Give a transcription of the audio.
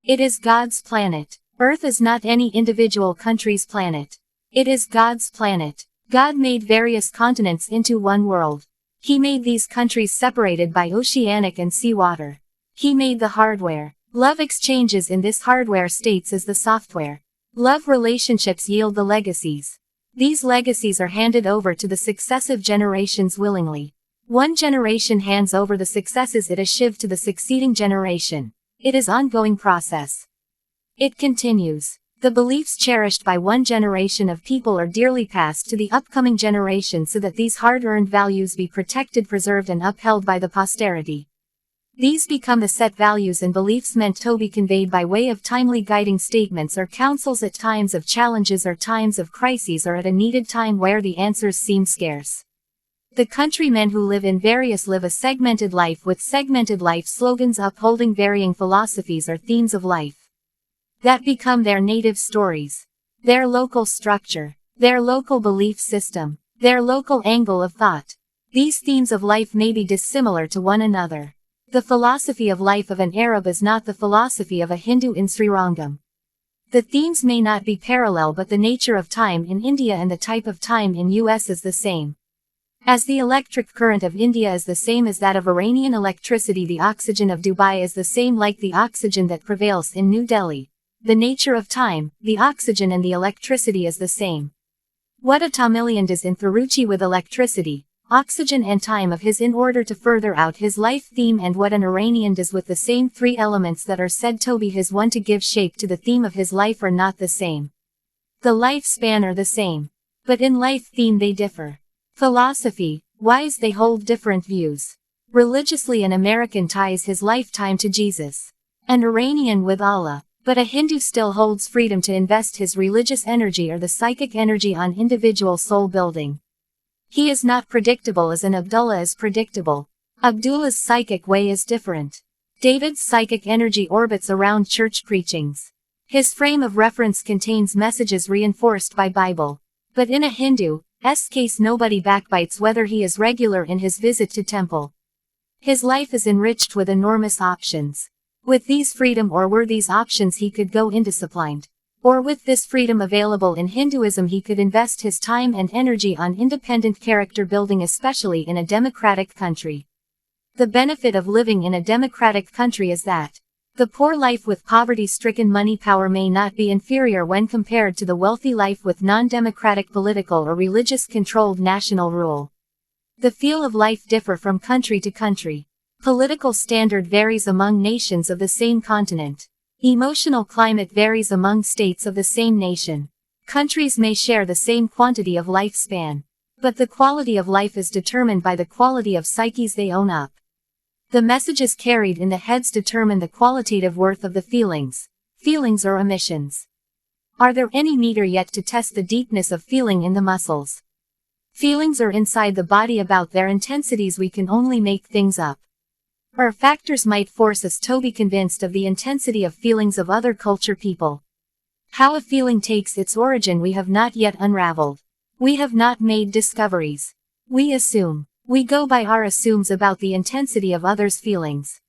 It is God's planet. Earth is not any individual country's planet. It is God's planet. God made various continents into one world. He made these countries separated by oceanic and seawater. He made the hardware. Love exchanges in this hardware states as the software. Love relationships yield the legacies. These legacies are handed over to the successive generations willingly. One generation hands over the successes it achieved to the succeeding generation. It is ongoing process. It continues. The beliefs cherished by one generation of people are dearly passed to the upcoming generation so that these hard-earned values be protected, preserved and upheld by the posterity. These become the set values and beliefs meant to be conveyed by way of timely guiding statements or counsels at times of challenges or times of crises or at a needed time where the answers seem scarce. The countrymen who live in various live a segmented life with segmented life slogans upholding varying philosophies or themes of life that become their native stories, their local structure, their local belief system, their local angle of thought. These themes of life may be dissimilar to one another. The philosophy of life of an Arab is not the philosophy of a Hindu in Srirangam. The themes may not be parallel, but the nature of time in India and the type of time in US is the same. As the electric current of India is the same as that of Iranian electricity, the oxygen of Dubai is the same like the oxygen that prevails in New Delhi. The nature of time, the oxygen and the electricity is the same. What a Tamilian does in Thiruchi with electricity, oxygen and time of his in order to further out his life theme, and what an Iranian does with the same three elements that are said to be his one to give shape to the theme of his life are not the same. The lifespan are the same, but in life theme they differ. Philosophy, wise they hold different views. Religiously an American ties his lifetime to Jesus, an Iranian with Allah, but a Hindu still holds freedom to invest his religious energy or the psychic energy on individual soul building. He is not predictable as an Abdullah is predictable. Abdullah's psychic way is different. David's psychic energy orbits around church preachings. His frame of reference contains messages reinforced by Bible. But in a Hindu's case nobody backbites whether he is regular in his visit to temple. His life is enriched with enormous options. With these freedom or were these options he could go indisciplined. Or with this freedom available in Hinduism he could invest his time and energy on independent character building, especially in a democratic country. The benefit of living in a democratic country is that the poor life with poverty-stricken money power may not be inferior when compared to the wealthy life with non-democratic political or religious-controlled national rule. The feel of life differ from country to country. Political standard varies among nations of the same continent. Emotional climate varies among states of the same nation. Countries may share the same quantity of lifespan, but the quality of life is determined by the quality of psyches they own up. The messages carried in the heads determine the qualitative worth of the feelings or emissions. Are there any meter yet to test the deepness of feeling in the muscles? Feelings are inside the body, about their intensities we can only make things up. Our factors might force us to be convinced of the intensity of feelings of other culture people. How a feeling takes its origin we have not yet unraveled. We have not made discoveries. We assume. We go by our assumes about the intensity of others' feelings.